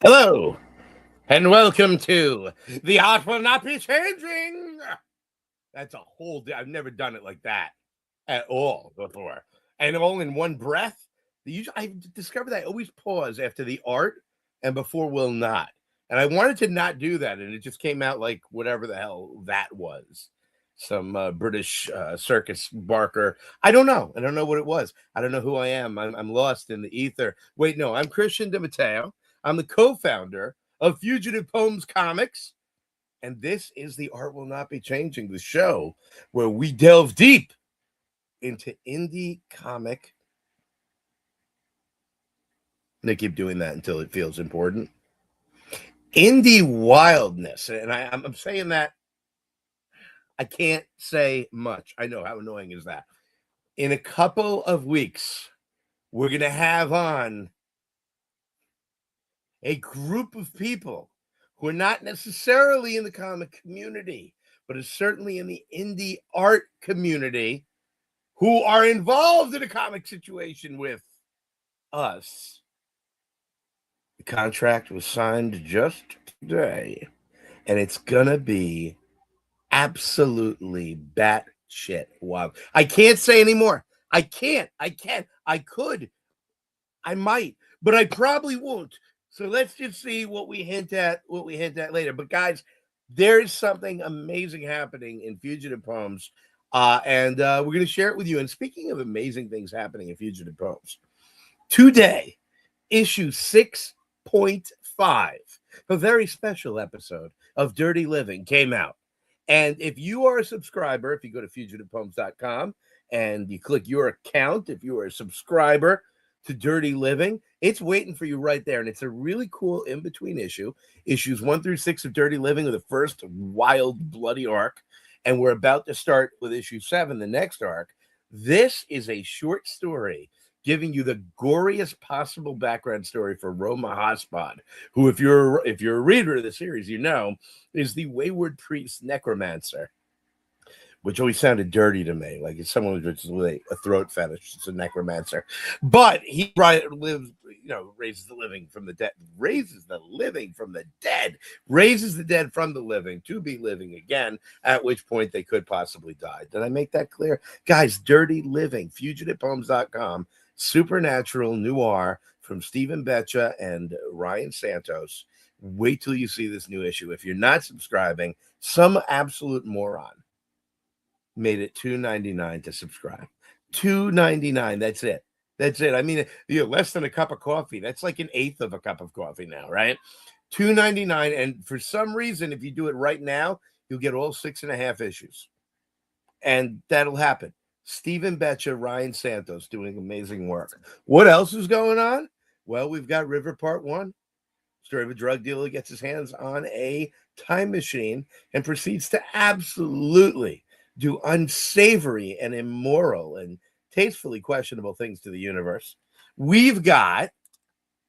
Hello, and welcome to The Art Will Not Be Changing. That's a whole I've never done it like that at all before. And all in one breath. I discovered that I always pause after the art and before will not. And I wanted to not do that, and it just came out like whatever the hell that was. Some British circus barker. I don't know. I don't know what it was. I don't know who I am. I'm lost in the ether. Wait, no, I'm Christian De Matteo. I'm the co-founder of Fugitive Poems Comics. And this is The Art Will Not Be Changing, the show where we delve deep into indie comic. I'm going to keep doing that until it feels important. Indie wildness. And I'm saying that I can't say much. I know, how annoying is that? In a couple of weeks, we're going to have on a group of people who are not necessarily in the comic community, but are certainly in the indie art community, who are involved in a comic situation with us. The contract was signed just today, and it's gonna be absolutely batshit wild. I can't say anymore. I can't. I could. I might, but I probably won't. So let's just see what we hint at later. But guys, there's something amazing happening in Fugitive Poems, and we're going to share it with you. And speaking of amazing things happening in Fugitive Poems, today, issue 6.5, a very special episode of Dirty Living came out. And if you are a subscriber, if you go to fugitivepoems.com and you click your account, if you are a subscriber to Dirty Living, it's waiting for you right there. And it's a really cool in-between issue. Issues 1 through 6 of Dirty Living are the first wild, bloody arc. And we're about to start with issue 7, the next arc. This is a short story giving you the goriest possible background story for Roma Hospod, who, if you're a reader of the series, you know, is the wayward priest necromancer, which always sounded dirty to me, like it's someone with a throat fetish. It's a necromancer, but he lives, raises the living from the dead, raises the dead from the living to be living again. At which point they could possibly die. Did I make that clear, guys? Dirty Living, fugitivepoems.com. Supernatural noir from Stephen Betcha and Ryan Santos. Wait till you see this new issue. If you're not subscribing, some absolute moron made it $2.99 to subscribe. $2.99. That's it. I mean, less than a cup of coffee. That's like an eighth of a cup of coffee now, right? $2.99. And for some reason, if you do it right now, you'll get all 6.5 issues. And that'll happen. Stephen Betcha, Ryan Santos doing amazing work. What else is going on? Well, we've got River Part 1. Story of a drug dealer gets his hands on a time machine and proceeds to absolutely do unsavory and immoral and tastefully questionable things to the universe. We've got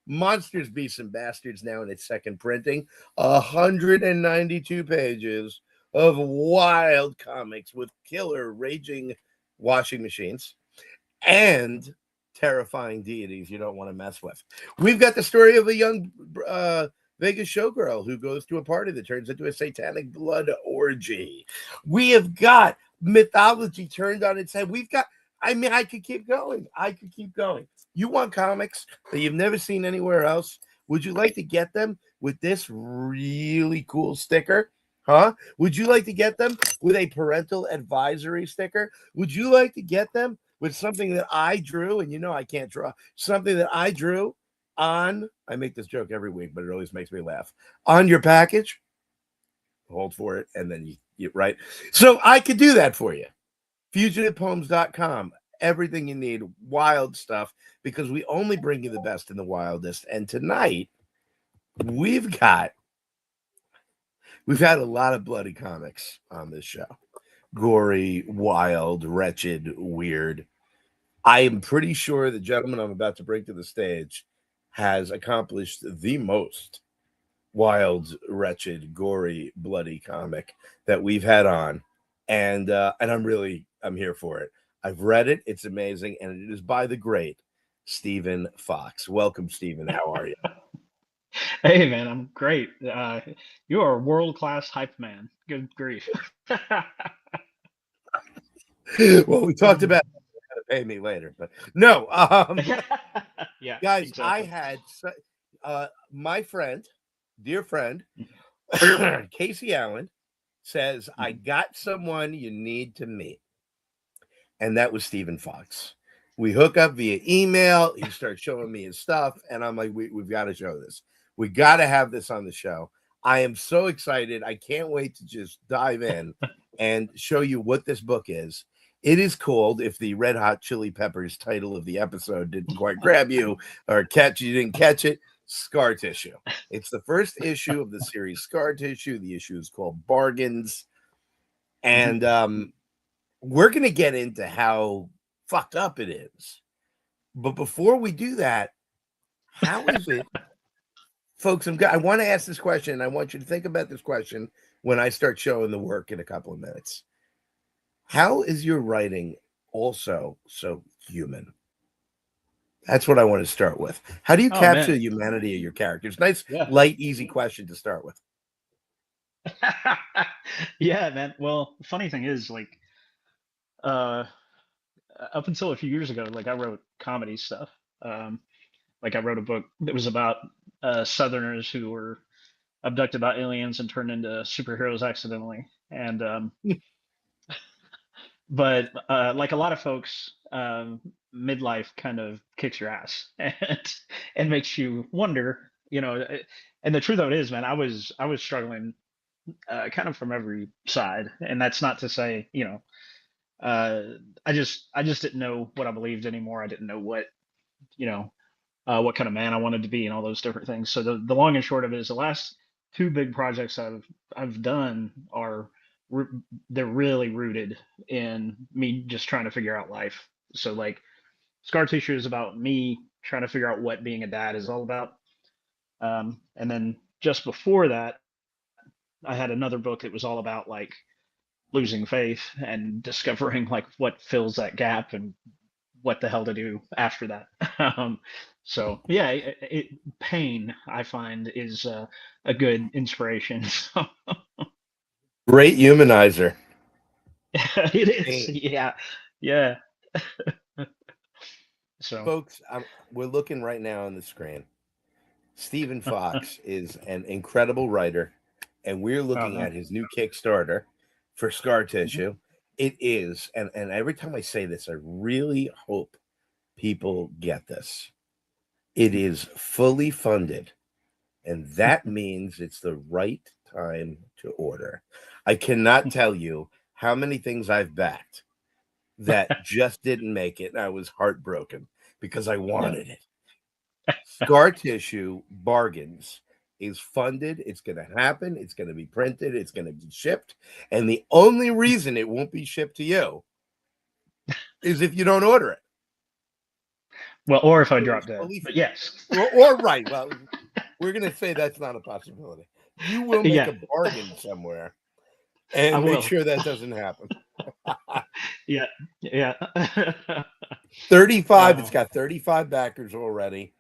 Monsters, Beasts, and Bastards now in its second printing. 192 pages of wild comics with killer, raging washing machines and terrifying deities you don't want to mess with. We've got the story of a young Vegas showgirl who goes to a party that turns into a satanic blood orgy. We have got mythology turned on its head. I could keep going. You want comics that you've never seen anywhere else? Would you like to get them with this really cool sticker? Huh? Would you like to get them with a parental advisory sticker? Would you like to get them with something that I drew? And I can't draw. Something that I drew on, I make this joke every week, but it always makes me laugh. On your package, hold for it, and then you right. So I could do that for you. Fugitivepoems.com. Everything you need, wild stuff, because we only bring you the best and the wildest. And tonight, we've had a lot of bloody comics on this show. Gory, wild, wretched, weird. I am pretty sure the gentleman I'm about to bring to the stage has accomplished the most wild, wretched, gory, bloody comic that we've had on. And I'm here for it. I've read it. It's amazing. And it is by the great Stephen Fox. Welcome, Stephen. How are you? Hey man, I'm great. You are a world-class hype man. Good grief. Well, we talked about how to pay me later, but no. Yeah, Guys, I exactly. had my friend, dear friend, Casey Allen says, I Mhm. got someone you need to meet. And that was Stephen Fox. We hook up via email. He starts showing me his stuff, and I'm like, we've got to show this. We got to have this on the show. I am so excited. I can't wait to just dive in and show you what this book is. It is called, if the Red Hot Chili Peppers title of the episode didn't quite grab you or you didn't catch it, Scar Tissue. It's the first issue of the series Scar Tissue. The issue is called Bargains. Mhm. And we're going to get into how fucked up it is. But before we do that, how is it, folks? I want to ask this question, and I want you to think about this question when I start showing the work in a couple of minutes. How is your writing also so human? That's what I want to start with. How do you Oh capture man, the humanity of your characters? Nice, yeah. light, easy question to start with. Yeah, man. Well, the funny thing is, like, uh, up until a few years ago, like I wrote comedy stuff. Um, like I wrote a book that was about Southerners who were abducted by aliens and turned into superheroes accidentally. And but like a lot of folks, midlife kind of kicks your ass and makes you wonder, you know. And the truth of it is, man, I was struggling kind of from every side, and that's not to say, you know, uh, I just didn't know what I believed anymore. I didn't know what kind of man I wanted to be, and all those different things. So the long and short of it is, the last two big projects I've done are they're really rooted in me just trying to figure out life. So like Scar Tissue is about me trying to figure out what being a dad is all about. And then just before that, I had another book that was all about like losing faith and discovering like what fills that gap and what the hell to do after that. um, so yeah, pain I find is a good inspiration. So Great humanizer. it is, Hey, yeah, yeah. So folks, we're looking right now on the screen. Stephen Fox is an incredible writer, and we're oh looking man. at his new Kickstarter for Scar Mhm. Tissue. It is, and every time I say this, I really hope people get this. It is fully funded, and that means it's the right time to order. I cannot tell you how many things I've backed that just didn't make it, and I was heartbroken because I Yeah. wanted it. Scar Tissue Bargains is funded. It's going to happen. It's going to be printed. It's going to be shipped. And the only reason it won't be shipped to you is if you don't order it. Well, or if I It drop is dead, fully, but yes. or right. Well, we're going to say that's not a possibility. You will make Yeah, a bargain somewhere I and make will. sure that doesn't happen. Yeah, yeah. 35. It's uh, got 35 backers already.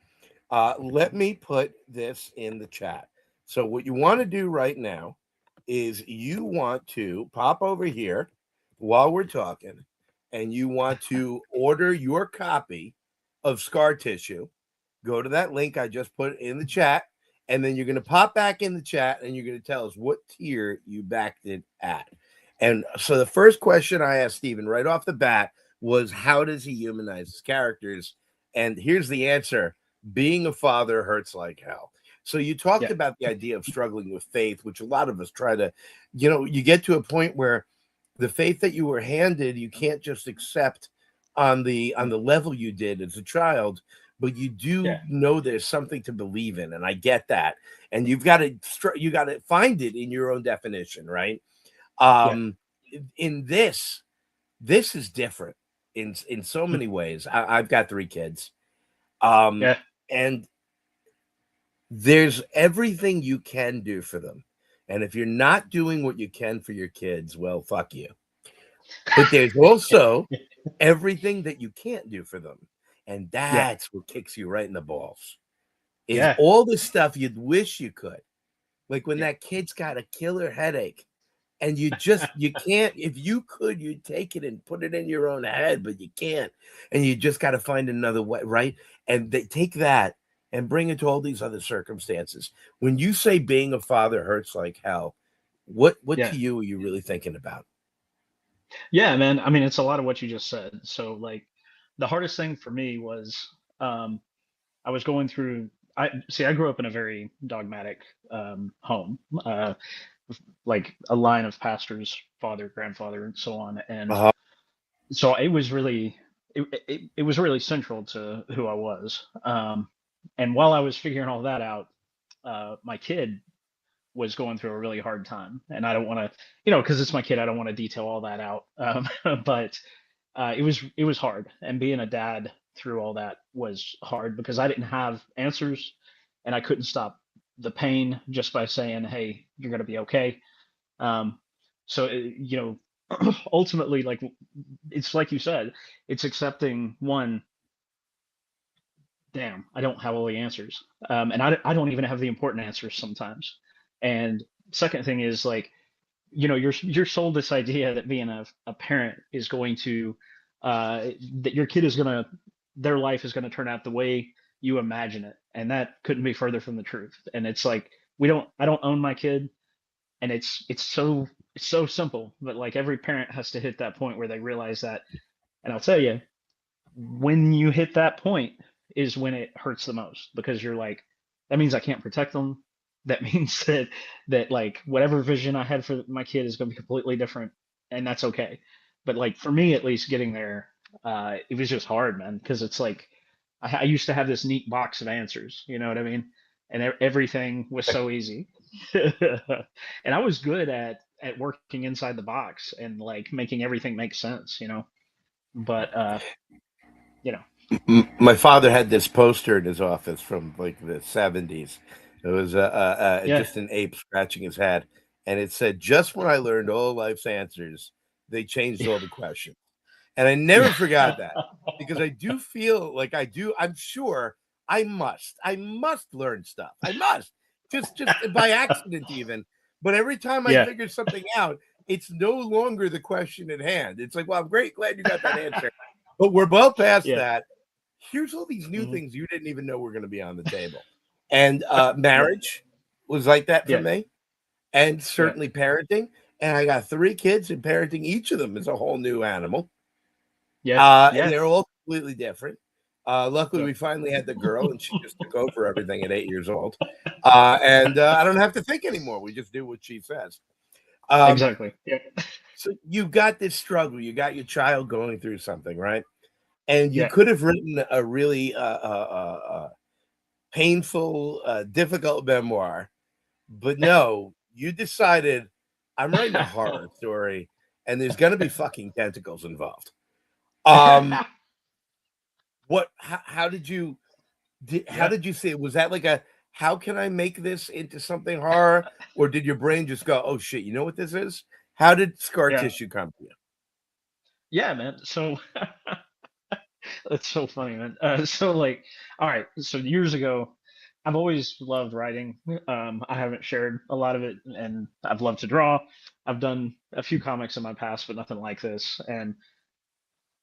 Let me put this in the chat. So, what you want to do right now is you want to pop over here while we're talking, and you want to order your copy of Scar Tissue. Go to that link I just put in the chat, and then you're going to pop back in the chat and you're going to tell us what tier you backed it at. And so, the first question I asked Stephen right off the bat was, how does he humanize his characters? And here's the answer: being a father hurts like hell. So you talked yeah, about the idea of struggling with faith, which a lot of us try to, you get to a point where the faith that you were handed, you can't just accept on the level you did as a child, but you do yeah, know there's something to believe in, and I get that. And you got to find it in your own definition, right? yeah, Um, in this is different in so many ways. I've got three kids, yeah. and there's everything you can do for them. And if you're not doing what you can for your kids, well, fuck you. But there's also everything that you can't do for them. And Yeah. that's what kicks you right in the balls. is Yeah. all the stuff you'd wish you could. Like when Yeah. that kid's got a killer headache and you can't, if you could, you'd take it and put it in your own head, but you can't. And you just got to find another way, right? And they take that and bring it to all these other circumstances. When you say being a father hurts like hell, what Yeah. to you are you really thinking about? Yeah, man. I mean, it's a lot of what you just said. So like the hardest thing for me was um I was going through I grew up in a very dogmatic home. Like a line of pastors, father, grandfather, and so on. And Uh, so it was really it was really central to who I was. And while I was figuring all that out, my kid was going through a really hard time, and I don't want to, because it's my kid, I don't want to detail all that out. But it was hard, and being a dad through all that was hard because I didn't have answers, and I couldn't stop the pain just by saying, "Hey, you're gonna be okay." Um, so ultimately, like it's like you said, it's accepting one. Damn, I don't have all the answers, and I don't even have the important answers sometimes. And second thing is like, you're sold this idea that being a parent is going to that your kid is gonna their life is gonna turn out the way you imagine it, and that couldn't be further from the truth. And it's like I don't own my kid, and it's so simple, but like every parent has to hit that point where they realize that. And I'll tell you, when you hit that point is when it hurts the most, because you're like, that means I can't protect them. That means that like whatever vision I had for my kid is going to be completely different, and that's okay. But like for me, at least, getting there, it was just hard, man, because it's like I used to have this neat box of answers, you know what I mean, and everything was so easy, and I was good at working inside the box and like making everything make sense. But you know, My father had this poster in his office from like the 70s. It was yeah. just an ape scratching his head, and it said, "Just when I learned all life's answers, they changed all the questions." And I never forgot that because I do feel like I do. I'm sure I must learn stuff. I must just by accident even. But every time I Yeah. figure something out, it's no longer the question at hand. It's like, well, I'm great, glad you got that answer, but we're both past Yeah. that. Here's all these new Mhm. things you didn't even know were going to be on the table. And Yeah. marriage was like that for Yeah. me, and Yeah. certainly parenting. And I got 3 kids, and parenting each of them is a whole new animal. Yeah. And Yeah. they're all completely different. Luckily, Yeah. we finally had the girl, and she just took over everything at 8 years old. And I don't have to think anymore. We just do what she says. Um, Exactly. Yeah. so you got this struggle. You got your child going through something, right? And you Yeah. could have written a really painful, difficult memoir, but no, you decided I'm writing a horror story, and there's going to be fucking tentacles involved. Um, how did you how Yeah. did you see it? Was that like a how can I make this into something horror, or did your brain just go, oh shit, you know what this is? How did scar Yeah. tissue come to you? Yeah, man. So that's so funny, man. So like, all right. So years ago, I've always loved writing. I haven't shared a lot of it, and I've loved to draw. I've done a few comics in my past, but nothing like this. And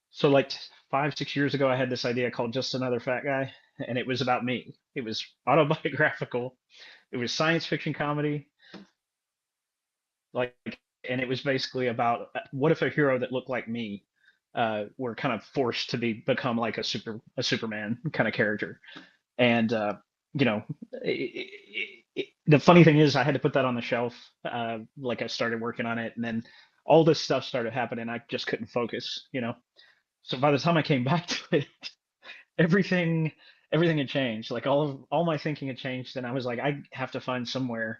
so like 5, 6 years ago, I had this idea called Just Another Fat Guy, and it was about me. It was autobiographical. It was science fiction comedy, like, and it was basically about what if a hero that looked like me were kind of forced to become like a Superman kind of character. And you know, the funny thing is, I had to put that on the shelf. Like I started working on it, and then all this stuff started happening. I just couldn't focus. So by the time I came back to it, everything everything had changed. Like all my thinking had changed, and I was like, I have to find somewhere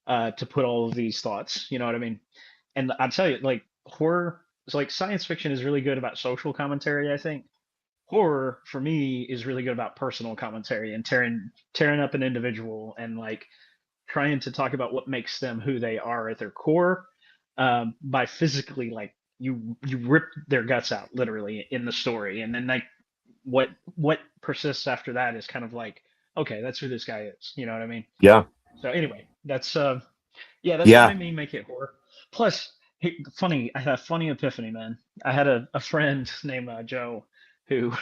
to put all of these thoughts. You know what I mean? And I'll tell you, like horror, it's like science fiction is really good about social commentary, I think. Horror for me is really good about personal commentary and tearing up an individual and like trying to talk about what makes them who they are at their core, by physically like you rip their guts out literally in the story, and then like what persists after that is kind of like okay, that's who this guy is. You know what I mean? Yeah. So anyway, that's yeah, that's what Yeah. made me make it horror. Plus, funny, I had a funny epiphany, man. I had a friend named Joe who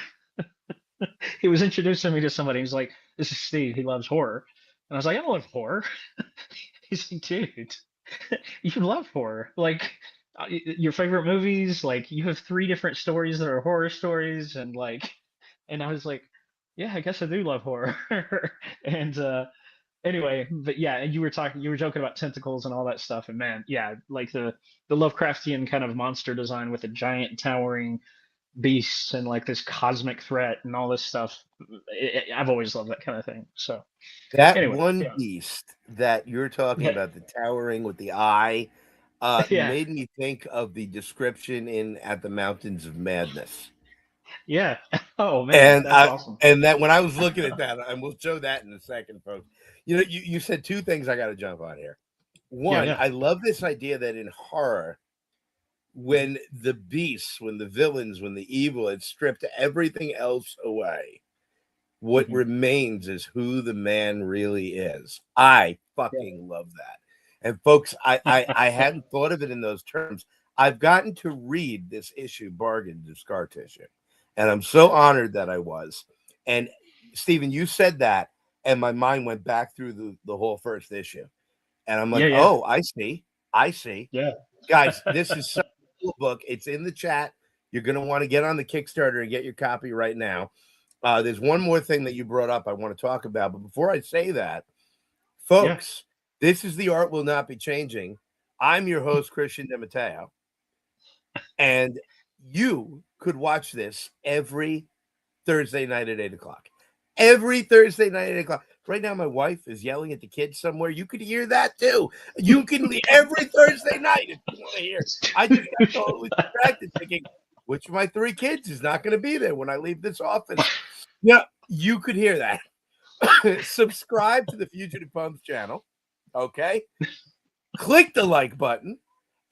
he was introducing me to somebody. He's like, "This is Steve. He loves horror," and I was like, "I love horror." He's like, "Dude, you love horror. Like, your favorite movies. Like, you have three different stories that are horror stories, and like." And I was like, "Yeah, I guess I do love horror." And anyway, but yeah, you were joking about tentacles and all that stuff, and man, yeah, like the Lovecraftian kind of monster design with a giant towering beast and like this cosmic threat and all this stuff. I've always loved that kind of thing. So That anyway, one yeah, beast that you're talking yeah, about, the towering with the eye, yeah, made me think of the description in At the Mountains of Madness. yeah. Oh man, And that's I awesome. and that when I was looking at that, and we'll show that in a second, folks. You said two things I got to jump on here. Yeah, One, yeah. I love this idea that in horror, when the beasts, when the villains, when the evil had stripped everything else away, what Hmm. remains is who the man really is. I Yeah. fucking love that. And folks, I hadn't thought of it in those terms. I've gotten to read this issue, Bargain of Scar Tissue, and I'm so honored that I was. And Stephen, you said that, and my mind went back through the whole first issue. And I'm Yeah, like, yeah, oh, I see. I see. yeah. Guys, this is such a cool book. It's in the chat. You're going to want to get on the Kickstarter and get your copy right now. There's one more thing that you brought up I want to talk about. But before I say that, Yeah. folks, this is The Art Will Not Be Changing. I'm your host, Christian De Matteo. And you could watch this every Thursday night at 8 o'clock. Every Thursday night at 8 o'clock. Right now, my wife is yelling at the kids somewhere. You could hear that too. You can every Thursday night if you want to hear. I just got totally distracted thinking, which of my three kids is not going to be there when I leave this office? Yeah, you could hear that. Subscribe to the Fugitive Poems channel. Okay. Click the like button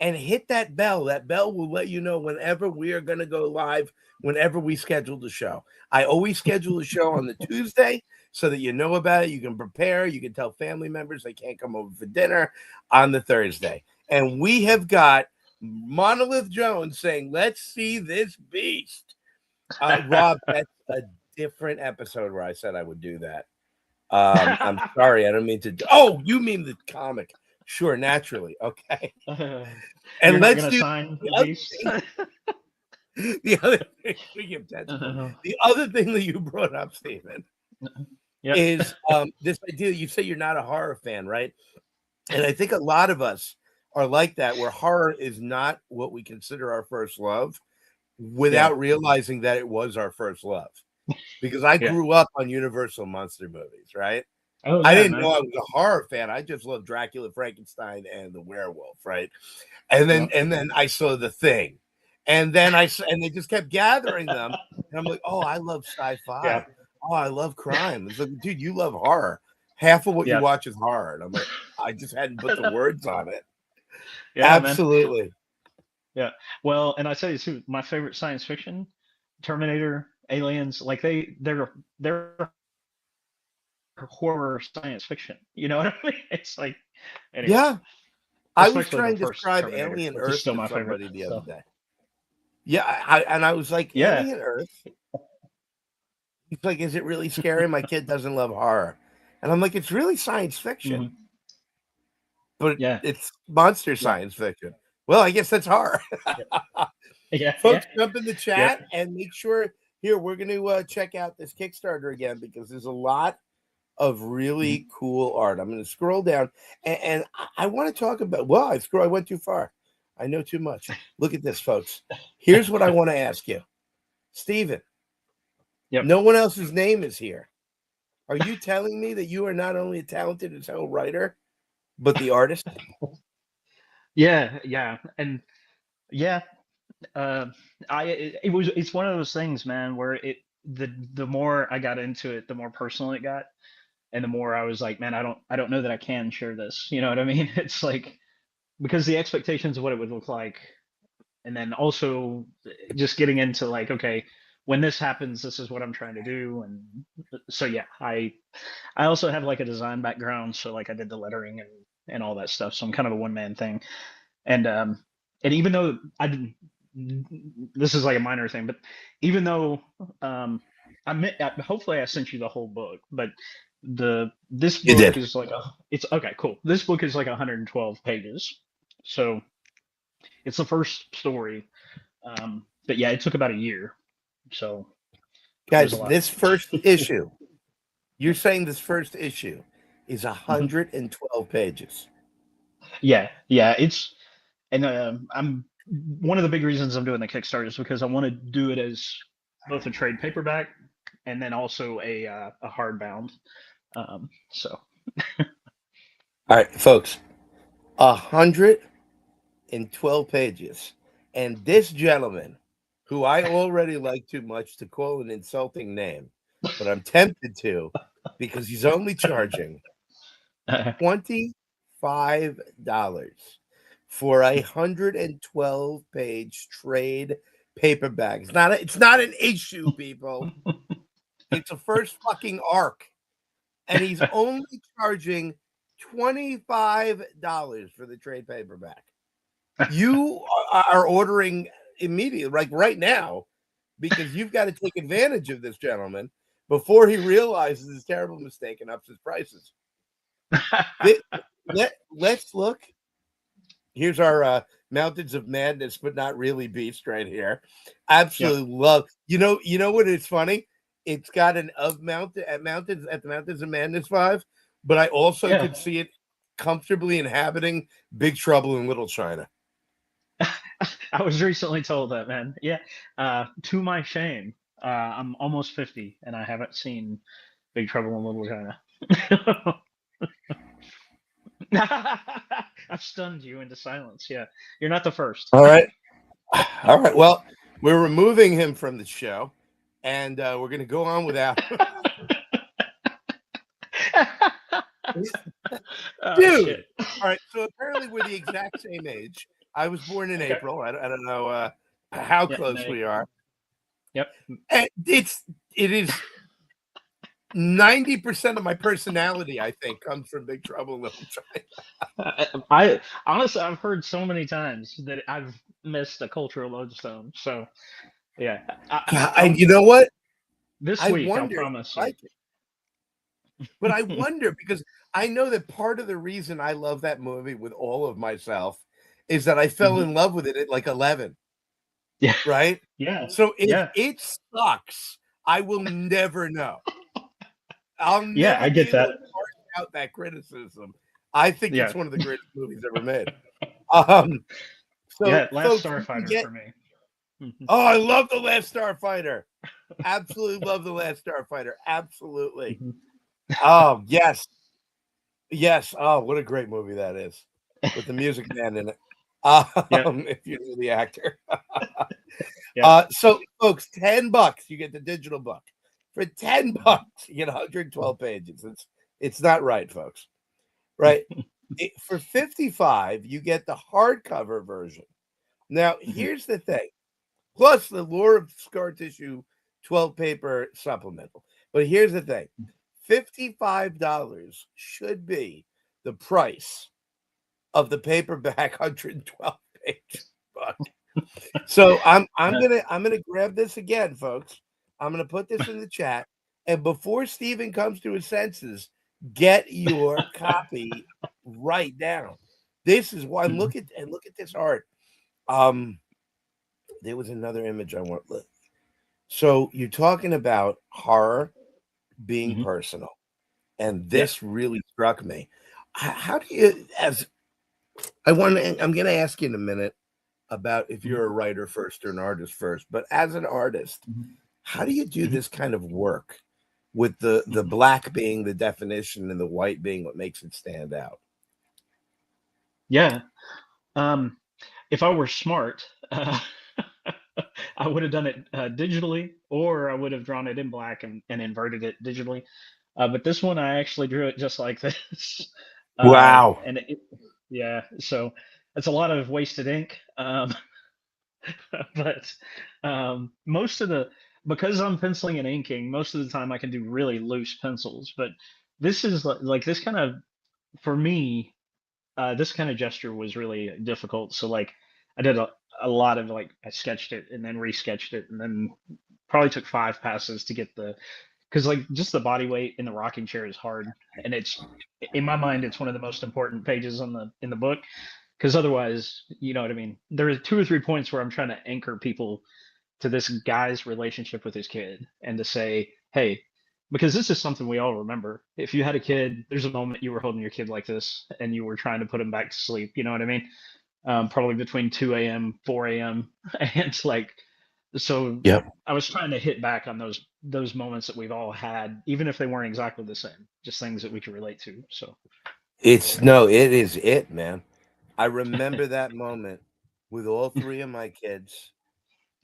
and hit that bell. That bell will let you know whenever we are going to go live, whenever we schedule the show. I always schedule a show on the Tuesday so that you know about it. You can prepare. You can tell family members they can't come over for dinner on the Thursday. And we have got Monolith Jones saying, let's see this beast. Rob, that's a different episode where I said I would do that. I'm sorry. I don't mean to. Oh, you mean the comic. Sure, naturally. Okay. You're And not let's gonna do sign the the other beast. thing. The other thing, speaking of tentacles, the other thing that you brought up, Stephen, Yep. is this idea. You say you're not a horror fan, right? And I think a lot of us are like that, where horror is not what we consider our first love, Yeah. without realizing that it was our first love. Because I Yeah. grew up on Universal monster movies, right? Oh I yeah, didn't know man. I was a horror fan. I just loved Dracula, Frankenstein, and the werewolf, right? And then Yep. I saw The Thing, and they just kept gathering them, and I'm like, oh, I love Yeah. sci-fi. Oh, I love crime. It's like, dude, you love horror. Half of what you Yeah. watch is horror, and I'm like, I just hadn't put the words on it. Yeah, man. Absolutely. Yeah. Well, and I tell you too, my favorite science fiction, Terminator, Aliens, like they're horror science fiction. You know what I mean? It's like anyway, Yeah, I was especially the trying to first describe Terminator, Alien which is Earth still to my favorite. somebody the other So day. Yeah, I was like, yeah. Alien Earth. He's like, is it really scary? My kid doesn't love horror. And I'm like, it's really science fiction, Hmm. but Yeah. it's monster Yeah. science fiction. Well, I guess that's horror. Yeah. Yeah. Yeah. Folks, jump in the Yeah. chat and make sure here we're going to check out this Kickstarter again because there's a lot of Mhm. really cool art. I'm going to scroll down and I want to talk about. Well, I went too far. I know too much. Look at this, folks. Here's what I want to ask you, Stephen. Yep. No one else's name is here. Are you telling me that you are not only a talented as hell writer, but the artist? Yeah. Yeah. And yeah, uh, it's one of those things, man, where the more I got into it, the more personal it got, and the more I was like, man, I don't know that I can share this. You know what I mean? It's like because the expectations of what it would look like, and then also just getting into like, okay, when this happens, this is what I'm trying to do. And so yeah, I also have like a design background, so like I did the lettering and all that stuff. So I'm kind of a one man thing. And even though I didn't, this is like a minor thing, but even though hopefully I sent you the whole book, but this You book did. is like it's okay, cool. This book is like 112 pages, so it's the first story. But yeah, it took about a year, so it was a Guys, lot. this first issue, you're saying this first issue is Mhm. 112 pages. Yeah, it's and I'm one of the big reasons I'm doing the Kickstarter is because I want to do it as both a trade paperback and then also a hardbound. So All right, folks, 112 pages. And this gentleman, who I already like too much to call an insulting name, but I'm tempted to because he's only charging $25 for a 112-page trade paperback. It's not an issue, people. It's a first fucking arc. And he's only charging $25 for the trade paperback. You are ordering immediately, like right now, because you've got to take advantage of this gentleman before he realizes his terrible mistake and ups his prices. Let's look. Here's our Mountains of Madness, but not really beast right here. Yep. Absolutely love. You know what is funny? It's got an of mountain at the Mountains of Madness 5, but I also Yeah. could see it comfortably inhabiting Big Trouble in Little China. I was recently told that, man. Yeah. To my shame, I'm almost 50 and I haven't seen Big Trouble in Little China. I've stunned you into silence. Yeah. You're not the first. All right. All right. Well, we're removing him from the show, and we're going to go on without. Oh, Dude. shit. All right. So apparently we're the exact same age. I was born in Okay. April. I don't know how Yeah. close May. we are. Yep. And it is 90% of my personality, I think, comes from Big Trouble in Little China. I honestly, I've heard so many times that I've missed a cultural lodestone. So yeah, Yeah, and you know what? this I week I'll wonder if promise you you. like it. But I wonder because I know that part of the reason I love that movie with all of myself is that I fell Mhm. in love with it at like 11, Yeah, right? yeah, So if yeah, it sucks, I will never know. I'll yeah. never I be get able that. to parse out that criticism. I think Yeah, it's one of the greatest movies ever made. Um, so yeah. Last folks, you can Starfighter get. for me. Mhm. Oh, I love the Last Starfighter. Absolutely love the Last Starfighter. Absolutely. Mhm. Oh yes, yes. Oh, what a great movie that is, with the Music Man in it. Yeah, If you knew the actor. yeah. So folks, $10, you get the digital book. For $10, you get 112 pages. It's not right, folks. Right? For 55, you get the hardcover version. Now, Mhm. here's the thing. Plus the Lore of Scar Tissue 12 paper supplemental. But here's the thing. $55 should be the price of the paperback 112 page book. So I'm gonna grab this again, folks. I'm gonna put this in the chat, and before Steven comes to his senses, get your copy right down. This is why Mhm. look at this art. Um, there was another image I want. So you're talking about horror being Mhm. personal, and Yeah. this really struck me. How do you, as I want, I'm going to ask you in a minute about if Mhm. you're a writer first or an artist first, but as an artist, Mhm. how do you do Mhm. this kind of work with the Mhm. black being the definition and the white being what makes it stand out? Yeah. Um, if I were smart, I would have done it digitally, or I would have drawn it in black and inverted it digitally. But this one, I actually drew it just like this. Wow. And yeah, so it's a lot of wasted ink. But most of the because I'm penciling and inking, most of the time I can do really loose pencils, but this is like this kind of, for me, this kind of gesture was really difficult. So like I did a lot of like I sketched it and then resketched it and then probably took 5 passes to get the, because like just the body weight in the rocking chair is hard, and it's, in my mind it's one of the most important pages on the in the book, because otherwise, you know what I mean, there are 2 or 3 points where I'm trying to anchor people to this guy's relationship with his kid and to say, hey, because this is something we all remember. If you had a kid, there's a moment you were holding your kid like this and you were trying to put him back to sleep. You know what I mean? Probably between 2 a.m., 4 a.m. And like, so Yep. I was trying to hit back on those moments that we've all had, even if they weren't exactly the same, just things that we could relate to. So It is it, man. I remember that moment with all 3 of my kids.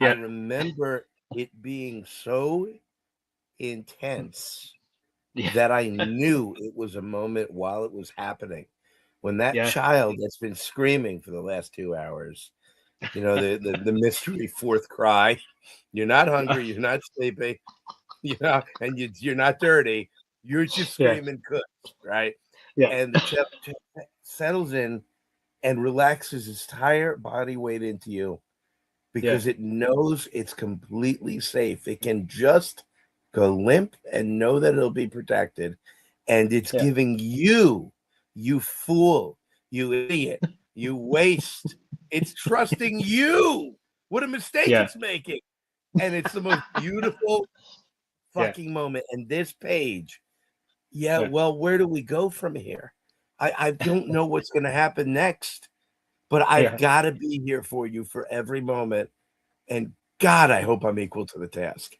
I yeah, remember it being so intense yeah, that I knew it was a moment while it was happening. When that yeah, child that's been screaming for the last 2 hours, the mystery fourth cry, "You're not yeah, hungry, you're not sleepy, you're not dirty, you're just yeah, screaming cooks," right? yeah, And the child settles in and relaxes his entire body weight into you yeah, because it knows it's completely safe. It can just go limp and know that it'll be protected. And it's yeah, giving you, you fool, you idiot, you waste. It's trusting you. What a mistake yeah, it's making. And it's the most beautiful yeah, fucking moment. And this page, yeah, yeah, well, where do we go from here? I don't know what's going to happen next, but I've yeah. got to be here for you for every moment. And God, I hope I'm equal to the task.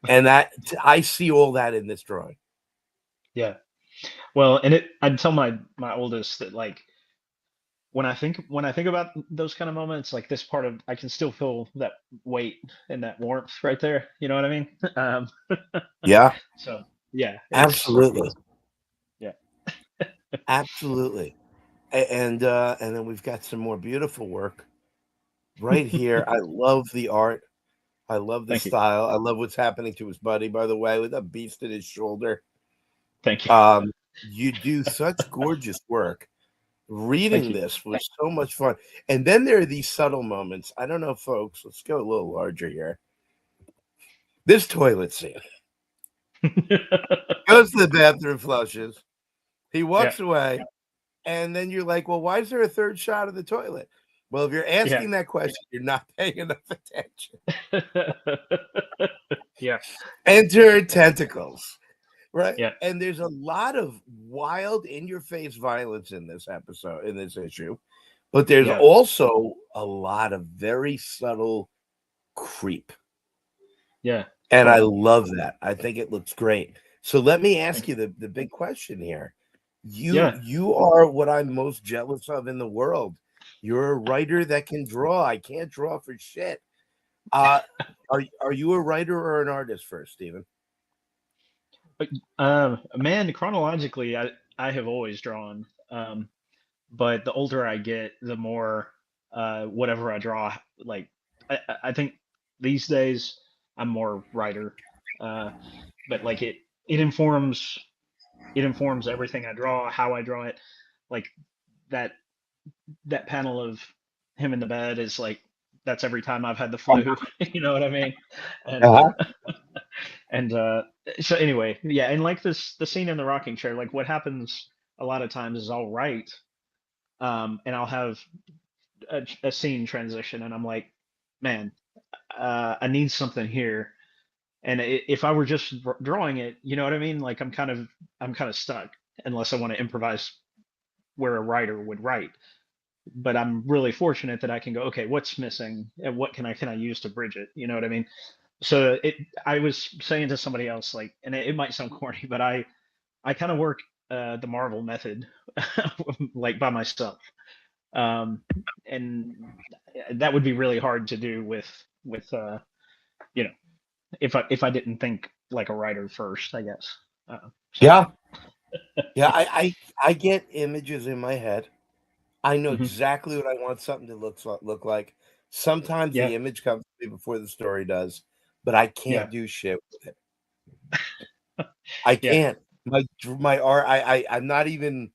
And that I see all that in this drawing. Yeah. Well, and I'd tell my oldest that like when I think about those kind of moments, like this part of, I can still feel that weight and that warmth right there. You know what I mean? Um, Yeah, so yeah, absolutely. yeah, Absolutely. And then we've got some more beautiful work right here. I love the art. I love the thank you, style. I love what's happening to his buddy, by the way, with a beast at his shoulder. thank you, Um, you do such gorgeous work. thank Reading you. this was so much fun. And then there are these subtle moments. I don't know, folks. Let's go a little larger here. This toilet scene. Goes to the bathroom, flushes. He Yeah, walks away, and then you're like, well, why is there a third shot of the toilet? Well, if you're yeah, asking that question, you're not paying enough attention. yeah, Enter tentacles, right? yeah, And there's a lot of wild, in your face violence in this episode, in this issue, but there's yeah, also a lot of very subtle creep. yeah, And I yeah. love that. I think it looks great. So let me ask Thank you you. the big question here. You Yeah. you are what I'm most jealous of in the world. You're a writer that can draw. I can't draw for shit. Uh are you a writer or an artist first, Stephen? Man, chronologically, I have always drawn. But the older I get, the more whatever I draw, like I think these days I'm more writer, uh, but like it informs it informs everything I draw, how I draw it. Like that that panel of him in the bed is like that's every time I've had the flu, you know what I mean? And Uh-huh. and so anyway, yeah, and like this the scene in the rocking chair, like what happens a lot of times is I'll write and I'll have a scene transition, and I'm like, man, I need something here. And if I were just drawing it, you know what I mean? Like I'm kind of stuck unless I want to improvise where a writer would write. But I'm really fortunate that I can go, okay, what's missing, and what can I use to bridge it? You know what I mean? So I was saying to somebody else, like, and it might sound corny, but I kind of work the Marvel method, like by myself. um, and that would be really hard to do with you know if I didn't think like a writer first, I guess. So Yeah. Yeah, I get images in my head. I know mhm. exactly what I want something to look like. Sometimes Yeah, the image comes to me before the story does. but I Yeah. can't do shit with it. I Yeah. can't. My art. I'm not even.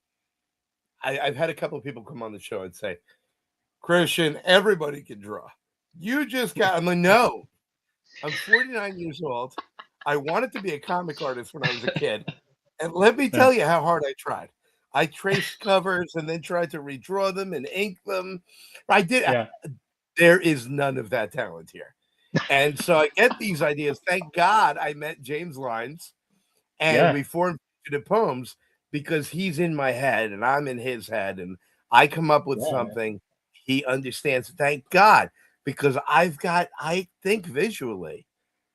I've had a couple of people come on the show and say, Christian, everybody can draw. You just got. I'm like, no. I'm 49 years old. I wanted to be a comic artist when I was a kid, and let me Yeah. tell you how hard I tried. I traced covers and then tried to redraw them and ink them. I did. Yeah. There is none of that talent here. And so I get these ideas. Thank God I met James Lines and Yeah. we formed Fugitive Poems because he's in my head and I'm in his head and I come up with Yeah, man. something he understands. Thank God, because I think visually,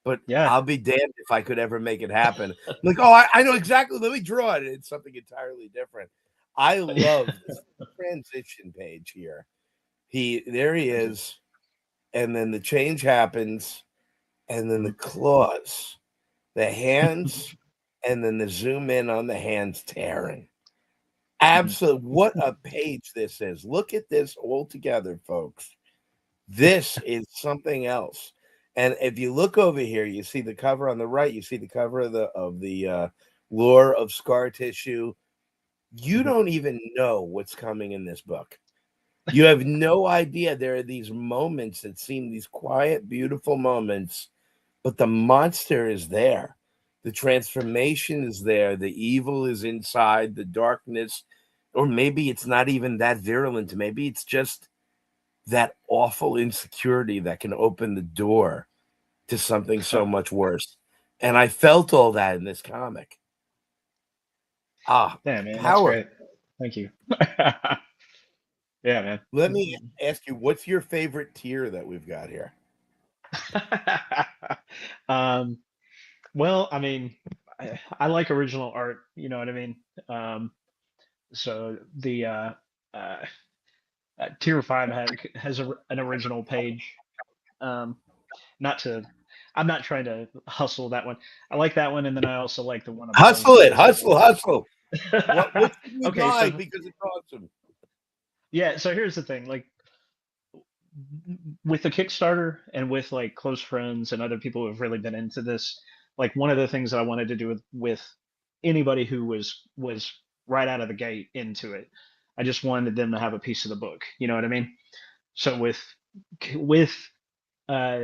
but Yeah. I'll be damned if I could ever make it happen. I'm like, oh, I know exactly. Let me draw it. It's something entirely different. I love this transition page here. There he is, and then the change happens, and then the Mhm. claws, the hands, and then the zoom in on the hands tearing. Mhm. Absolutely. What a page this is. Look at this all together, folks. This is something else. And if you look over here, you see the cover on the right, you see the cover of the lore of scar tissue. You Mhm. don't even know what's coming in this book. You have no idea. There are these moments that seem these quiet, beautiful moments, but the monster is there. The transformation is there. The evil is inside, the darkness, or maybe it's not even that virulent. Maybe it's just that awful insecurity that can open the door to something so much worse. And I felt all that in this comic. Ah, Damn, man, that's power. great. Thank you. Yeah, Let me man. ask you, what's your favorite tier that we've got here? um, well, I mean, I like original art. You know what I mean? Um, so the uh, tier five has an original page. Um, not to, I'm not trying to hustle that one. I like that one, and then I also like the one above Hustle it, because hustle, hustle. What should we okay, buy so because it's awesome? yeah, so here's the thing, like with the Kickstarter and with like close friends and other people who have really been into this, like one of the things that I wanted to do with anybody who was right out of the gate into it, I just wanted them to have a piece of the book. You know what I mean? So with uh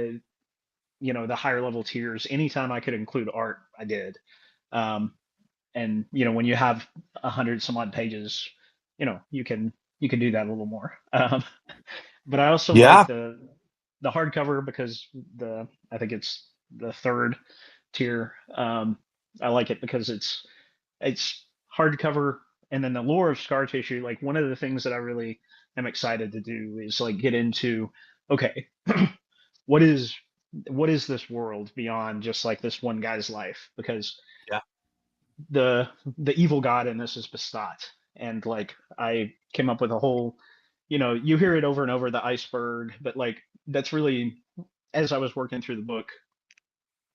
the higher level tiers, anytime I could include art, I did. Um, and when you have 100 some odd pages, you can do that a little more. But I also like Yeah. the hardcover because I think it's the third tier. I like it because it's hardcover, and then the lore of scar tissue. Like one of the things that I really am excited to do is like get into, okay, what is what is this world beyond just like this one guy's life? Because Yeah. the the evil god in this is Bastat, and like I came up with a whole, you hear it over and over, the iceberg, but like that's really, as I was working through the book,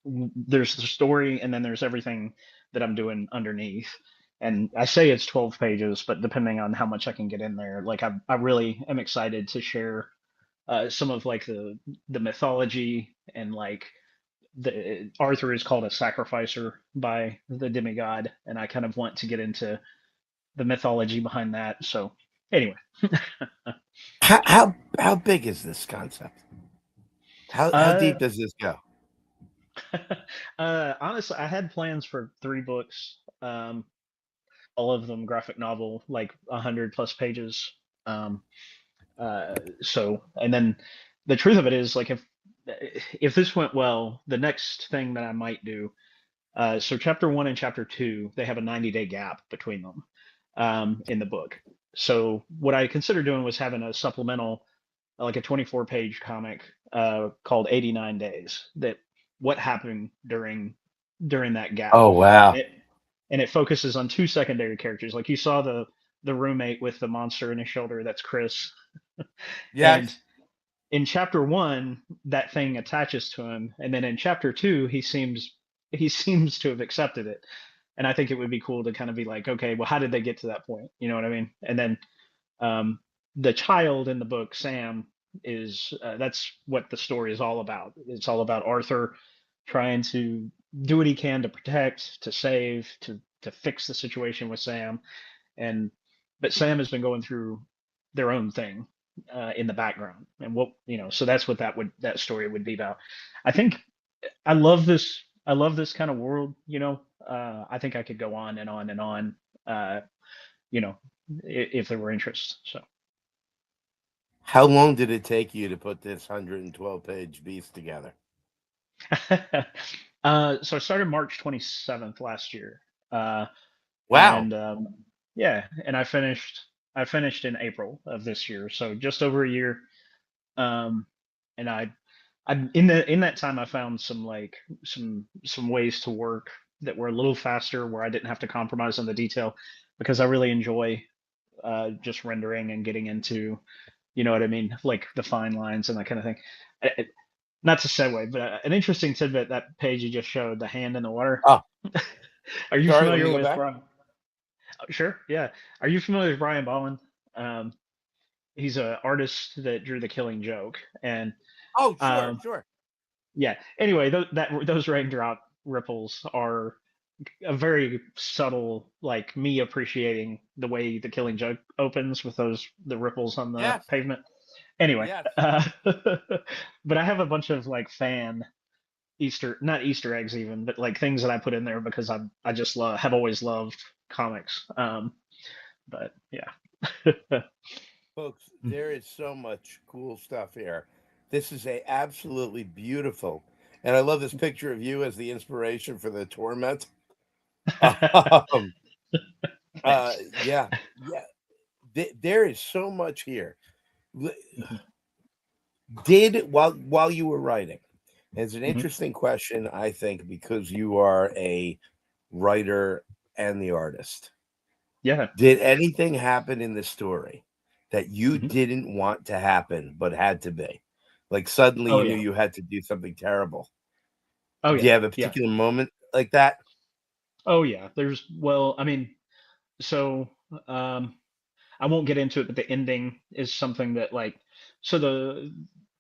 there's the story and then there's everything that I'm doing underneath. And I say it's 12 pages, but depending on how much I can get in there, like I really am excited to share some of like the mythology, and like the Arthur is called a sacrificer by the demigod, and I kind of want to get into the mythology behind that. So anyway, How big is this concept? How uh, deep does this go? honestly, I had plans for 3 books, all of them graphic novel, like 100 plus pages. Um, and then the truth of it is, like, if this went well, the next thing that I might do. So chapter one and chapter two, they have a 90-day gap between them in the book. So what I considered doing was having a supplemental, like a 24-page comic called 89 Days. That what happened during that gap, Oh wow. and it focuses on 2 secondary characters. Like you saw the roommate with the monster in his shoulder. That's Chris, and Yes. in chapter one, that thing attaches to him, and then in chapter two, he seems to have accepted it. And I think it would be cool to kind of be like, okay, well, how did they get to that point? You know what I mean? And then um, the child in the book, Sam, is that's what the story is all about. It's all about Arthur. trying to do what he can to protect, to save, to fix the situation with Sam, and but Sam has been going through their own thing in the background, and what so that's what that story would be about. I think I love this. I love this kind of world. I think I could go on and on and on. Uh, you know, if there were interest. So. How long did it take you to put this 112-page beast together? So I started March 27th last year. Uh, Wow. and yeah, and I finished in April of this year, so just over a year. Um, and I in that time I found some like some ways to work that were a little faster, where I didn't have to compromise on the detail, because I really enjoy just rendering and getting into, you know what I mean, like the fine lines and that kind of thing. Not to segue, but an interesting tidbit, that page you just showed, the hand in the water. Oh, Are you sorry. Let me familiar go with back. Brian? Sure, yeah. Are you familiar with Brian Ballin? Um, he's an artist that drew The Killing Joke, and Oh, sure, um, sure. yeah. Anyway, those raindrop ripples are a very subtle, like me appreciating the way The Killing Joke opens with the ripples on the Yes, pavement. Anyway, yes. but I have a bunch of like fan not Easter eggs even, but like things that I put in there because I just have always loved comics. But yeah. Folks, there is so much cool stuff here. This is a absolutely beautiful, and I love this picture of you as the inspiration for the torment. Um, Thanks. yeah, yeah. There is so much here. L- Mhm, Did while you were writing, it's an mhm. interesting question, I think, because you are a writer and the artist. Yeah. Did anything happen in the story that you Mhm. didn't want to happen but had to be? Like suddenly Oh you knew yeah. you had to do something terrible. Oh Do you yeah. have a Yeah. particular moment like that? Oh yeah. Well, I mean, so um, I won't get into it, but the ending is something that like, so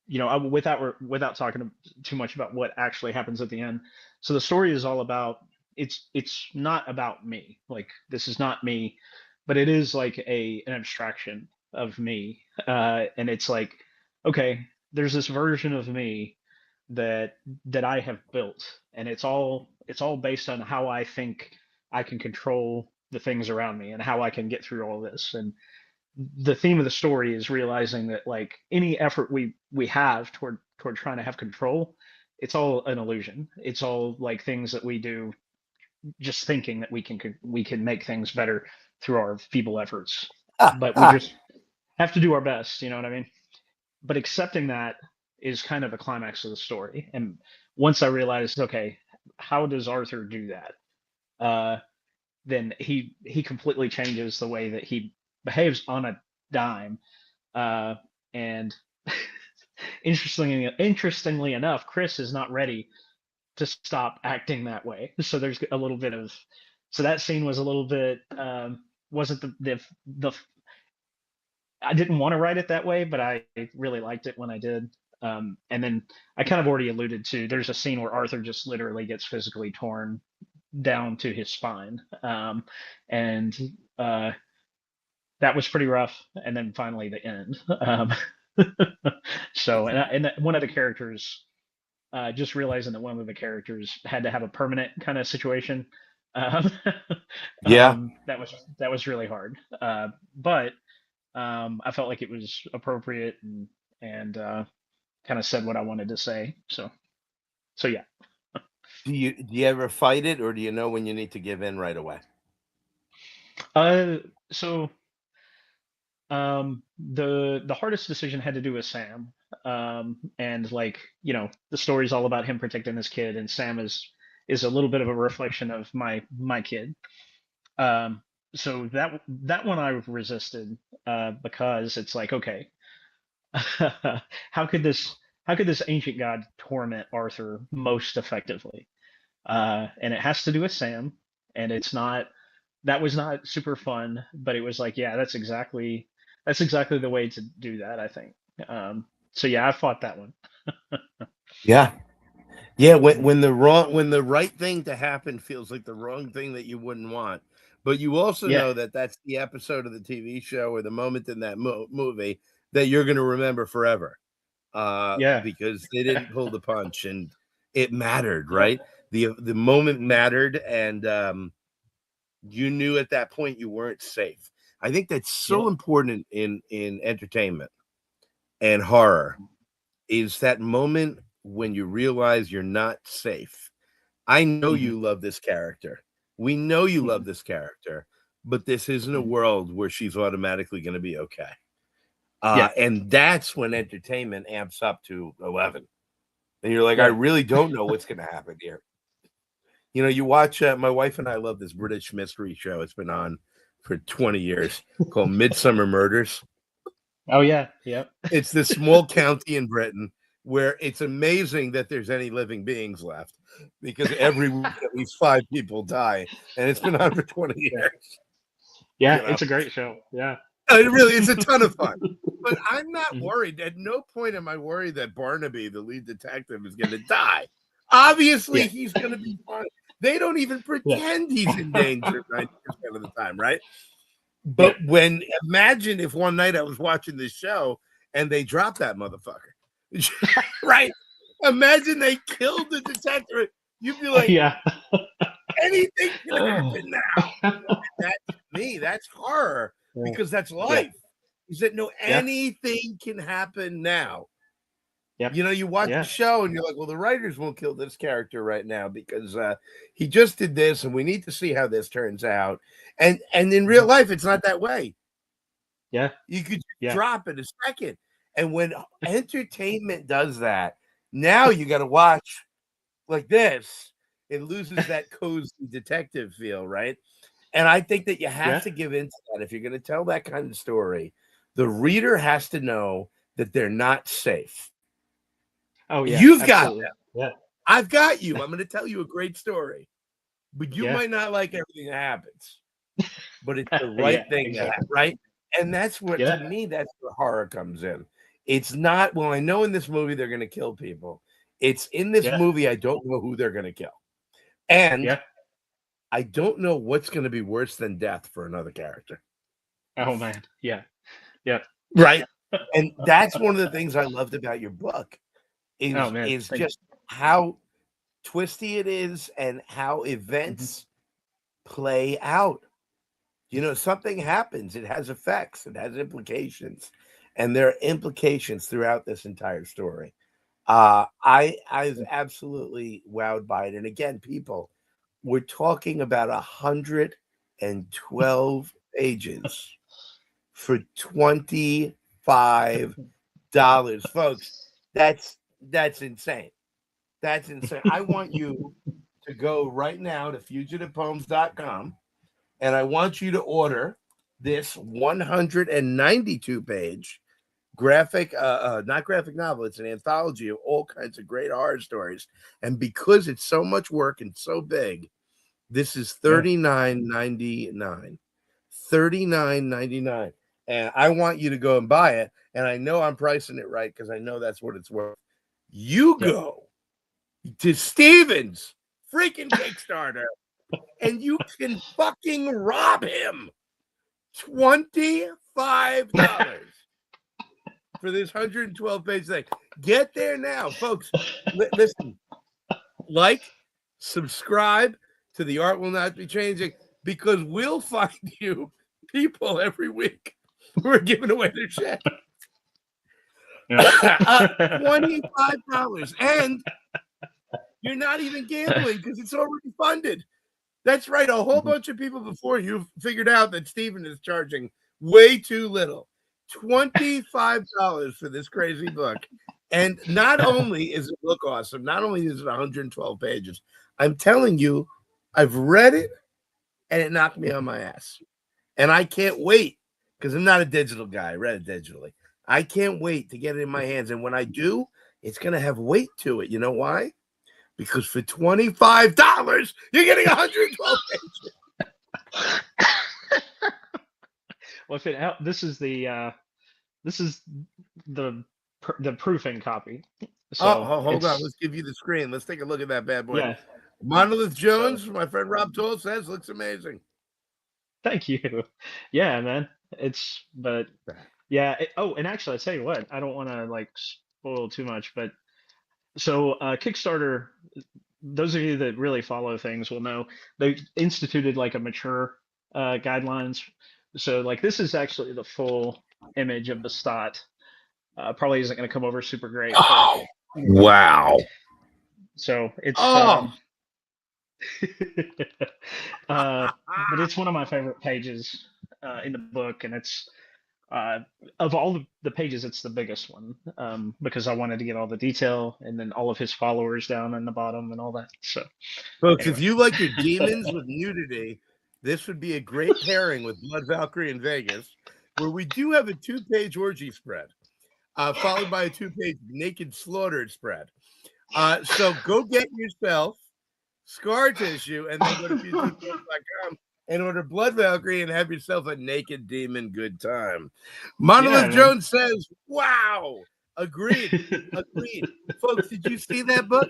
without talking too much about what actually happens at the end. So the story is all about, it's not about me. Like, this is not me, but it is like an abstraction of me. And it's like, okay, there's this version of me that I have built, and it's all based on how I think I can control the things around me and how I can get through all this. And the theme of the story is realizing that like any effort we have toward trying to have control, it's all an illusion. It's all like things that we do just thinking that we can make things better through our feeble efforts, but we just have to do our best, you know what I mean? But accepting that is kind of the climax of the story. And once I realized, okay, how does Arthur do that? Then he completely changes the way that he behaves on a dime. And interestingly enough, Chris is not ready to stop acting that way. So there's a little bit of, so that scene was a little bit, wasn't the I didn't want to write it that way, but I really liked it when I did. And then I kind of already alluded to, there's a scene where Arthur just literally gets physically torn down to his spine. And uh, that was pretty rough. And then finally the end. So, one of the characters, just realizing that one of the characters had to have a permanent kind of situation. Um, Yeah. that was really hard. But I felt like it was appropriate, and kind of said what I wanted to say. So yeah. Do you ever fight it, or do you know when you need to give in right away? So the hardest decision had to do with Sam. And like, the story's all about him protecting his kid, and Sam is a little bit of a reflection of my kid. Um, so that one I resisted, because it's like, okay, how could this ancient god torment Arthur most effectively? And it has to do with Sam, and that was not super fun, but it was like, yeah, that's exactly the way to do that, I think. So yeah, I fought that one. Yeah. Yeah, when the right thing to happen feels like the wrong thing that you wouldn't want. But you also Yeah, know that that's the episode of the TV show or the moment in that movie that you're going to remember forever. yeah, Because they didn't pull the punch and it mattered, yeah, right? The moment mattered, and you knew at that point you weren't safe. I think that's yeah, so important in entertainment and horror is that moment when you realize you're not safe. I know hmm you love this character. We know you love hmm this character, but this isn't a hmm world where she's automatically going to be okay. yeah, And that's when entertainment amps up to 11. And you're like, I yeah. really don't know what's going to happen here. You know, you watch, my wife and I love this British mystery show. It's been on for 20 years called Midsummer Murders. Oh yeah, yep. It's this small county in Britain where it's amazing that there's any living beings left because every week at least 5 people die. And it's been on for 20 Yeah, years. yeah. You know, It's a great show. Yeah. it really is a ton of fun. But I'm not hmm worried. At no point am I worried that Barnaby, the lead detective, is going to die. Obviously, Yeah, he's going to be fine. They don't even yeah, pretend he's in danger 90% of the time, right? yeah, But imagine if one night I was watching this show and they dropped that motherfucker, right? Imagine they killed the detective. You'd be like, yeah. anything can happen now. That's me. That's horror Yeah, because that's yeah, life. Is that no, yeah, anything can happen now. yep, You know, you watch the yeah, show and you're like, well, the writers won't kill this character right now because he just did this, and we need to see how this turns out. And in real mhm, life, it's not that way. yeah, You could just yeah, drop in a second. And when entertainment does that, now you got to watch like this. It loses that cozy detective feel, right? And I think that you have yeah. to give into that if you're going to tell that kind of story. The reader has to know that they're not safe. Oh yeah, You've got absolutely. them. Yeah, I've got you. I'm going to tell you a great story, but you yeah, might not like everything that happens, but it's the right yeah. thing to have, Exactly. right? And that's what, to Yeah, me, that's where horror comes in. It's not, well, I know in this movie they're going to kill people. It's in this yeah, movie, I don't know who they're going to kill. And yeah. I don't know what's going to be worse than death for another character. Oh man. Yeah, yeah. Right. And that's one of the things I loved about your book Oh man. is Thank just how twisty it is and how you. Hmm events play out. You know, something happens, it has effects, it has implications, and there are implications throughout this entire story. I was absolutely wowed by it. And again, people, we're talking about 112 pages for $25. Folks, that's insane. That's insane. I want you to go right now to fugitivepoems.com and I want you to order this 192 page graphic, not graphic novel. It's an anthology of all kinds of great horror stories. And because it's so much work and so big, this is Yeah. $39.99. $39.99. And I want you to go and buy it. And I know I'm pricing it right because I know that's what it's worth. You Yep. go to Steven's freaking Kickstarter and you can fucking rob him $25 for this 112 page thing. Get there now, folks. Listen, like, subscribe to The Art Will Not Be Changing because we'll find you people every week who are giving away their shit. Yeah. $25. And you're not even gambling because it's already funded. That's right. A whole Mhm. bunch of people before you figured out that Steven is charging way too little. $25 for this crazy book. And not only is it look awesome, not only is it 112 pages, I'm telling you, I've read it and it knocked me on my ass. And I can't wait because I'm not a digital guy. I read it digitally. I can't wait to get it in my hands. And when I do, it's going to have weight to it. You know why? Because for $25, you're getting 112 pages. Well, if it this is the the proofing copy. So hold on. it's Let's give you the screen. Let's take a look at that bad boy. yeah. Monolith So Jones, my friend Rob Toll says, looks amazing. thank you. Yeah, man. It's but yeah. Oh, and actually, I tell you what, I don't want to like spoil too much, but so Kickstarter. Those of you that really follow things will know they instituted like a mature guidelines. So like this is actually the full image of the stot. Probably isn't going to come over super great, but Oh, wow. so it's Oh, but it's one of my favorite pages in the book, and it's uh, of all the pages, it's the biggest one because I wanted to get all the detail and then all of his followers down in the bottom and all that. So folks, if anyway, you like your demons with nudity, this would be a great pairing with Blood Valkyrie in Vegas, where we do have a 2-page orgy spread, followed by a 2-page naked slaughtered spread. So go get yourself scar tissue and then go to futureforce.com and order Blood Valkyrie and have yourself a naked demon good time. yeah, Monolith man. Jones says, wow. Agreed. Agreed. Folks, did you see that book?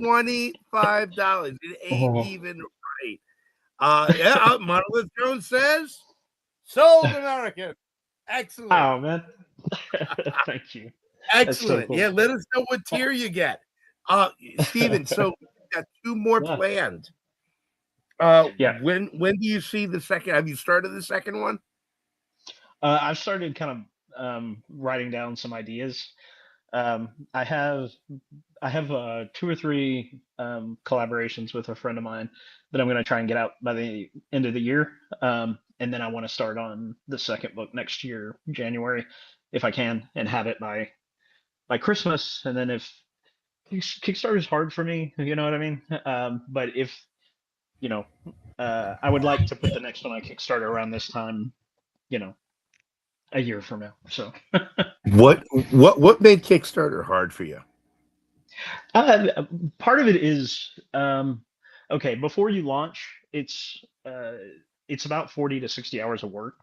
$25. It ain't Oh. even right. Monolith Jones says, sold American. Excellent. Oh man, thank you. That's so Excellent. cool. Yeah, let us know what tier you get. Steven, so we got 2 more Yeah, planned. yeah. When do you see the second? Have you started the second one? I've started kind of writing down some ideas. I have 2 or 3 collaborations with a friend of mine that I'm going to try and get out by the end of the year. And then I want to start on the second book next year, January, if I can, and have it by Christmas. And then if Kickstarter is hard for me, you know what I mean. But if you know, I would like to put the next one on Kickstarter around this time, you know, a year from now. So. What made Kickstarter hard for you? Uh, Part of it is okay. Before you launch, it's about 40 to 60 hours of work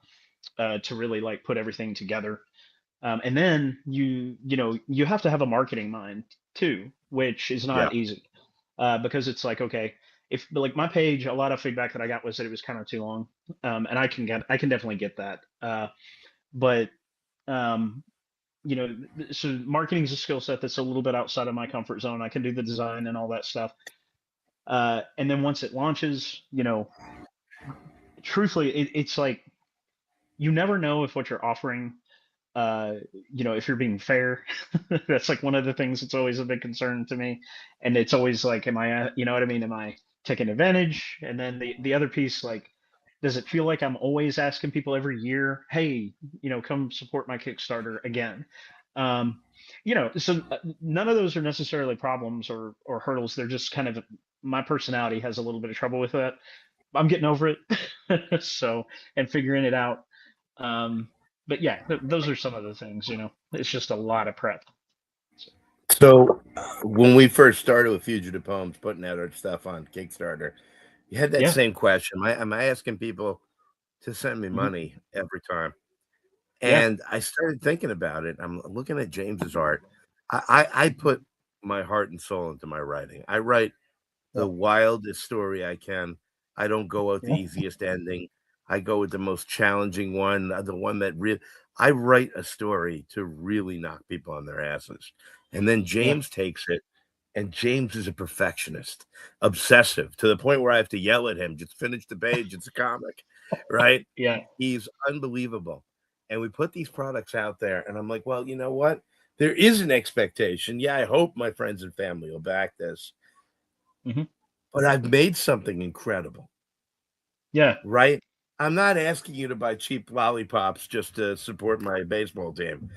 to really like put everything together, and then you have to have a marketing mind too, which is Yeah. not easy because it's like okay, if like my page, a lot of feedback that I got was that it was kind of too long, and I can definitely get that, but um, so marketing is a skill set that's a little bit outside of my comfort zone. I can do the design and all that stuff. And then once it launches, truthfully, it's like you never know if what you're offering, if you're being fair. That's like one of the things that's always a big concern to me. And it's always like, am I, you know what I mean? Am I taking advantage? And then the other piece, like, does it feel like I'm always asking people every year, hey, come support my Kickstarter again? Um, so none of those are necessarily problems or hurdles. They're just kind of my personality has a little bit of trouble with that. I'm getting over it. So, and figuring it out. Um, but yeah, those are some of the things, it's just a lot of prep. So, So when we first started with Fugitive Poems, putting out our stuff on Kickstarter, you had that yeah. same question. Am I asking people to send me Hmm. money every time? Yeah. And I started thinking about it. I'm looking at James's art. I put my heart and soul into my writing. I write Yeah. the wildest story I can. I don't go with the Yeah. easiest ending. I go with the most challenging one, the one that really I write a story to really knock people on their asses. And then Yeah. James takes it, and James is a perfectionist, obsessive to the point where I have to yell at him, just finish the page. It's a comic, right? Yeah. He's unbelievable. And we put these products out there, and I'm like, well, you know what? There is an expectation. Yeah, I hope my friends and family will back this, Hmm. but I've made something incredible, Yeah. right? I'm not asking you to buy cheap lollipops just to support my baseball team.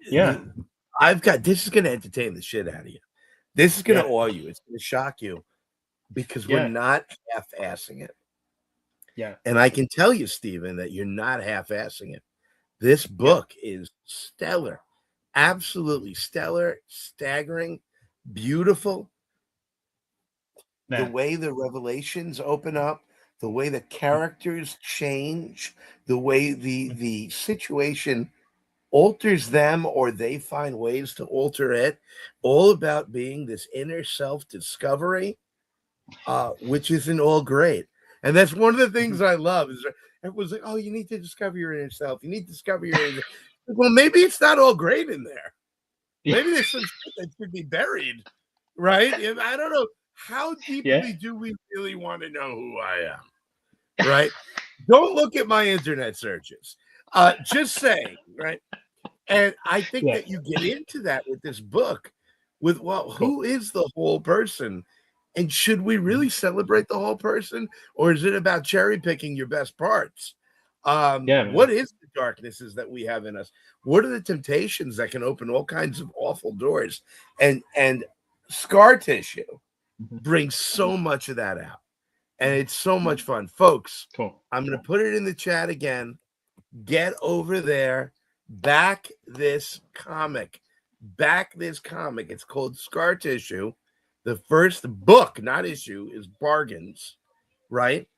Yeah. I've got this is going to entertain the shit out of you. This is going to Yeah. awe you. It's going to shock you because we're Yeah. not half-assing it. Yeah. And I can tell you, Stephen, that you're not half-assing it. This Yeah. book is stellar, absolutely stellar, staggering, beautiful. The Man. way the revelations open up, the way the characters change, the way the situation alters them or they find ways to alter it, all about being this inner self-discovery, which isn't all great. And that's one of the things I love is everyone's like, oh, you need to discover your inner self. You need to discover your inner. Well, maybe it's not all great in there. Maybe there's some shit that should be buried, right? I don't know. How deeply do we really want to know who I am, right? Don't look at my internet searches. Just saying, right? And I think that you get into that with this book, with, well, who is the whole person? And should we really celebrate the whole person? Or is it about cherry picking your best parts? What is the darknesses that we have in us? What are the temptations that can open all kinds of awful doors? And scar tissue brings so much of that out. And it's so much fun. Folks, I'm going to put it in the chat again. Get over there. Back this comic. It's called Scar Tissue. The first book, not issue, is Bargains, right?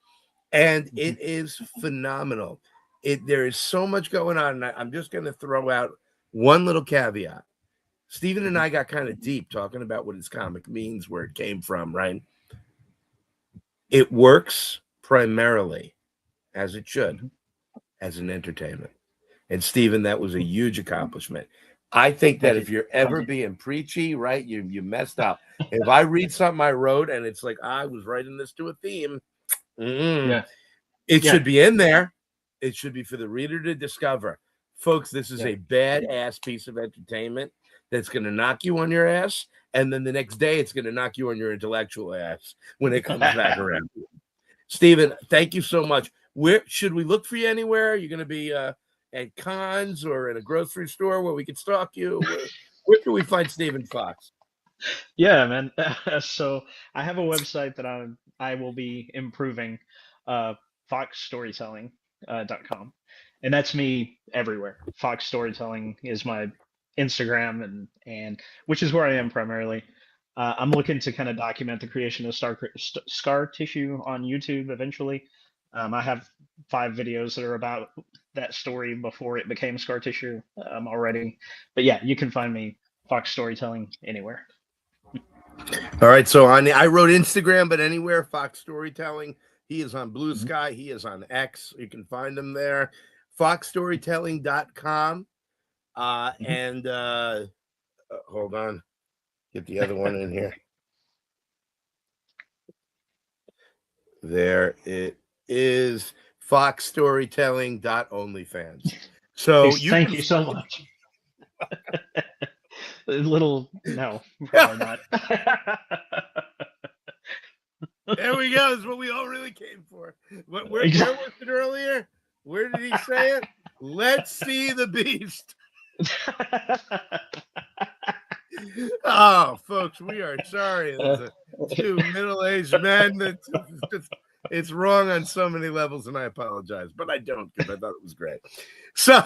And it is phenomenal. There is so much going on. And I'm just going to throw out one little caveat. Stephen and I got kind of deep talking about what his comic means, where it came from, right? It works primarily, as it should, as an entertainment. And Stephen, that was a huge accomplishment. I think that if you're ever being preachy, right, you messed up. If I read something I wrote and it's like, I was writing this to a theme, it should be in there. It should be for the reader to discover. Folks, this is a badass piece of entertainment that's going to knock you on your ass. And then the next day, it's going to knock you on your intellectual ass when it comes back around. Stephen, thank you so much. Where should we look for you anywhere? You're going to be at cons or in a grocery store where we can stalk you? Where can we find Stephen Fox? Yeah, man. So I have a website that I will be improving, foxstorytelling.com. And that's me everywhere. Fox Storytelling is my Instagram, and which is where I am primarily. I'm looking to kind of document the creation of scar tissue on YouTube eventually. I have 5 videos that are about that story before it became scar tissue already. But yeah, you can find me Fox Storytelling anywhere. All right, so I wrote Instagram, but anywhere Fox Storytelling. He is on Blue Sky. He is on X. You can find him there. foxstorytelling.com. And hold on, get the other one in here. There it is, foxstorytelling.onlyfans. So thank you so much. No, probably not. There we go. That's what we all really came for. Where was it earlier? Where did he say it? Let's see the beast. Oh, folks, we are sorry. There's 2 middle-aged men. It's wrong on so many levels, and I apologize, but I don't, because I thought it was great. So,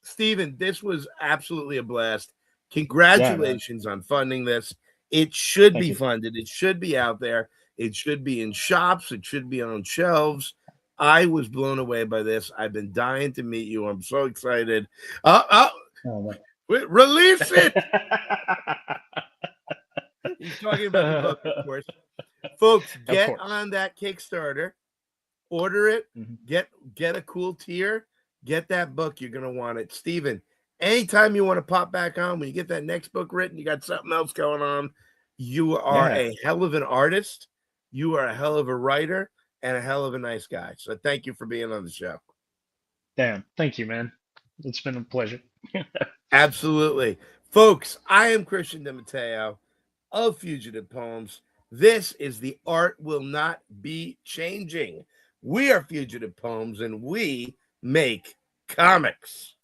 Stephen, this was absolutely a blast. Congratulations on funding this. It should be funded. It should be out there. It should be in shops. It should be on shelves. I was blown away by this. I've been dying to meet you. I'm so excited. Release it. He's talking about the book, of course. Folks, get on that Kickstarter. Order it. Get a cool tier. Get that book. You're going to want it. Stephen, anytime you want to pop back on, when you get that next book written, you got something else going on, you are a hell of an artist. You are a hell of a writer and a hell of a nice guy. So thank you for being on the show. Damn. Thank you, man. It's been a pleasure. Absolutely. Folks, I am Christian De Matteo of Fugitive Poems. This is The Art Will Not Be Changing. We are Fugitive Poems, and we make comics.